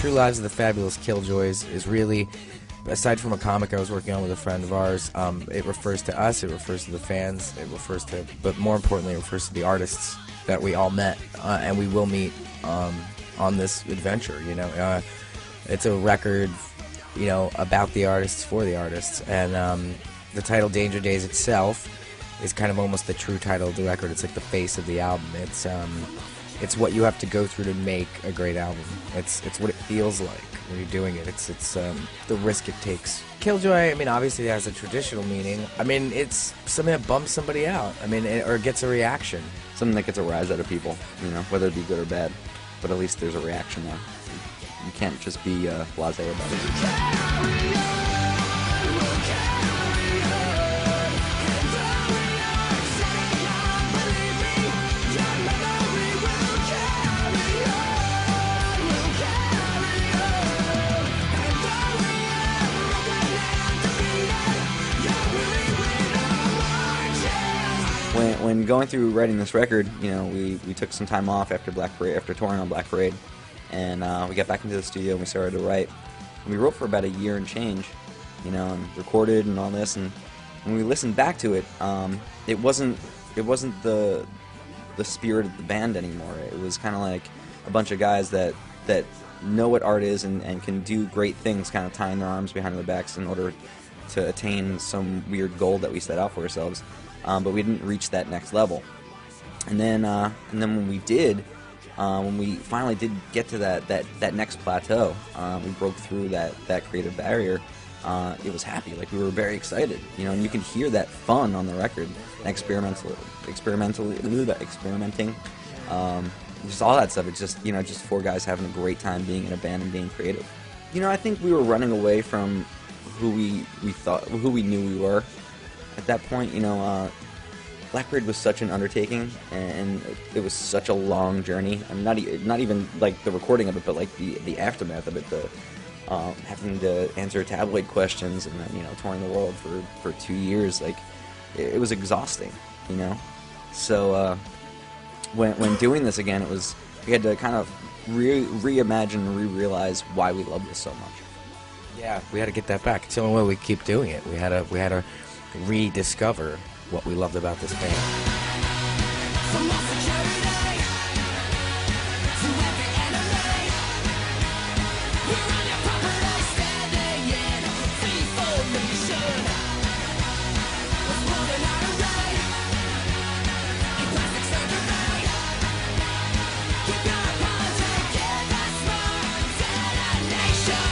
True Lives of the Fabulous Killjoys is really, aside from a comic I was working on with a friend of ours, it refers to us, it refers to the fans, it refers to, but more importantly, it refers to the artists that we all met and we will meet on this adventure. You know, it's a record, you know, about the artists for the artists, and the title Danger Days itself is kind of almost the true title of the record. It's like the face of the album. It's what you have to go through to make a great album. It's what it feels like when you're doing it. It's the risk it takes. Killjoy, I mean, obviously it has a traditional meaning. I mean, it's something that bumps somebody out. I mean, or gets a reaction. Something that gets a rise out of people, you know, whether it be good or bad. But at least there's a reaction there. You can't just be blasé about it. When going through writing this record, you know, we took some time off after after touring on Black Parade, and we got back into the studio and we started to write. And we wrote for about a year and change, you know, and recorded and all this. And when we listened back to it, it wasn't the spirit of the band anymore. It was kind of like a bunch of guys that know what art is and can do great things, kind of tying their arms behind their backs in order to attain some weird goal that we set out for ourselves. But we didn't reach that next level. And then when we did, when we finally did get to that next plateau, we broke through that creative barrier. It was happy, like we were very excited, you know. And you can hear that fun on the record, experimenting, just all that stuff. It's just, you know, just four guys having a great time being in a band and being creative. You know, I think we were running away from who we knew we were. At that point, you know, Black Parade was such an undertaking, and it was such a long journey. I mean, not even like the recording of it, but like the aftermath of it, the having to answer tabloid questions, and then, you know, touring the world for 2 years. Like, it was exhausting, you know. So when doing this again, we had to kind of reimagine and re-realize why we loved this so much. Yeah, we had to get that back. It's the only way we keep doing it. We had to rediscover what we loved about this band.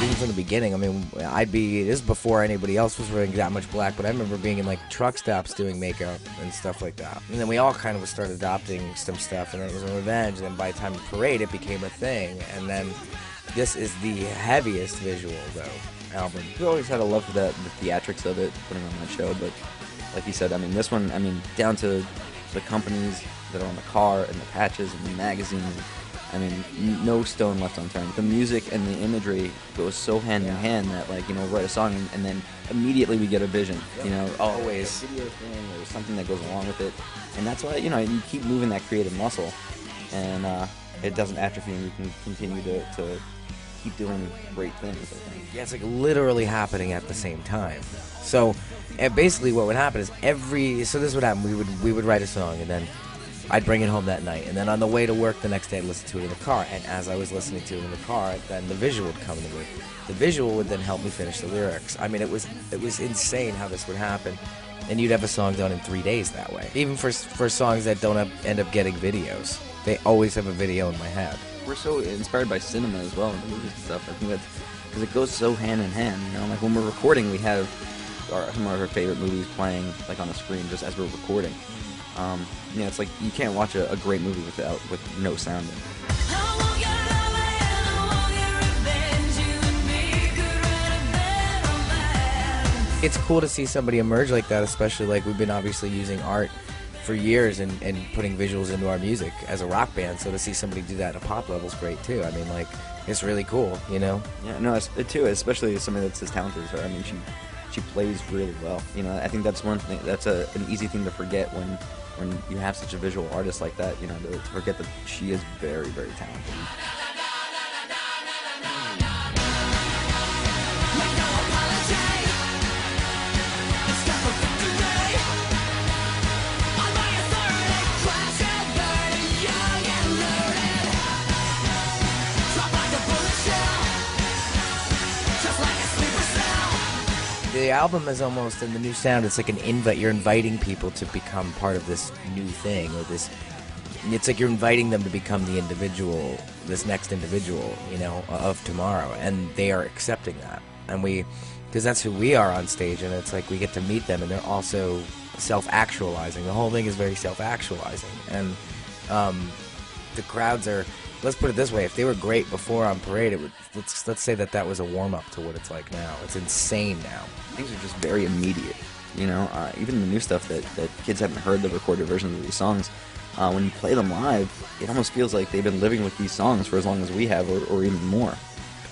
Even from the beginning, I mean, this is before anybody else was wearing that much black, but I remember being in like truck stops doing makeup and stuff like that. And then we all kind of started adopting some stuff, and then it was a Revenge, and then by the time of Parade it became a thing, and then this is the heaviest visual, though, album. We always had a love for the theatrics of it, putting on that show, but like you said, I mean, this one, I mean, down to the companies that are on the car and the patches and the magazine. I mean, no stone left unturned. The music and the imagery goes so hand in hand that, like, you know, write a song and then immediately we get a vision. You know, always a video thing or something that goes along with it, and that's why, you know, you keep moving that creative muscle, and it doesn't atrophy, and you can continue to keep doing great things, I think. Yeah, it's like literally happening at the same time. So, and basically, what would happen is so this would happen. We would write a song, and then I'd bring it home that night, and then on the way to work the next day I'd listen to it in the car, and as I was listening to it in the car, then the visual would come into it. The visual would then help me finish the lyrics. I mean, it was insane how this would happen, and you'd have a song done in 3 days that way. Even for songs that don't end up getting videos, they always have a video in my head. We're so inspired by cinema as well, and movies and stuff. I think that's because it goes so hand in hand, you know. Like, when we're recording, we have some of our favorite movies playing, like, on the screen just as we're recording. You know, it's like you can't watch a great movie with no sound in it. It's cool to see somebody emerge like that, especially like we've been obviously using art for years and putting visuals into our music as a rock band, so to see somebody do that at a pop level is great too. I mean, like, it's really cool, you know? Yeah, no, it too, especially somebody that's as talented as her. I mean, she plays really well. You know, I think that's one thing, that's an easy thing to forget when you have such a visual artist like that, you know, to forget that she is very, very talented. album is almost, in the new sound, it's like an invite. You're inviting people to become part of this new thing, or this. It's like you're inviting them to become the individual, this next individual, you know, of tomorrow, and they are accepting that, and because that's who we are on stage, and it's like we get to meet them, and they're also self-actualizing. The whole thing is very self-actualizing, and the crowds are. Let's put it this way: if they were great before on Parade, it would. Let's say that was a warm-up to what it's like now. It's insane now. Things are just very immediate, you know. Even the new stuff that kids haven't heard, the recorded versions of these songs. When you play them live, it almost feels like they've been living with these songs for as long as we have, or even more.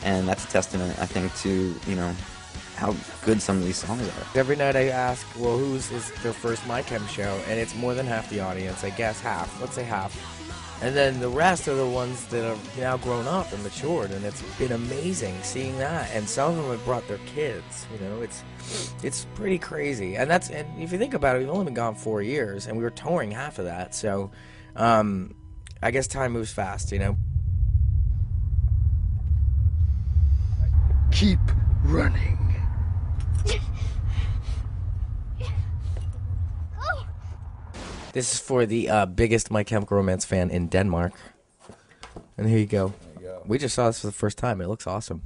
And that's a testament, I think, to, you know, how good some of these songs are. Every night I ask, well, who's is their first My Chem show? And it's more than half the audience. I guess half. Let's say half. And then the rest are the ones that are now grown up and matured, and it's been amazing seeing that. And some of them have brought their kids. You know, it's pretty crazy. And if you think about it, we've only been gone 4 years, and we were touring half of that. So, I guess time moves fast. You know. Keep running. This is for the biggest My Chemical Romance fan in Denmark. And here you go. We just saw this for the first time. It looks awesome.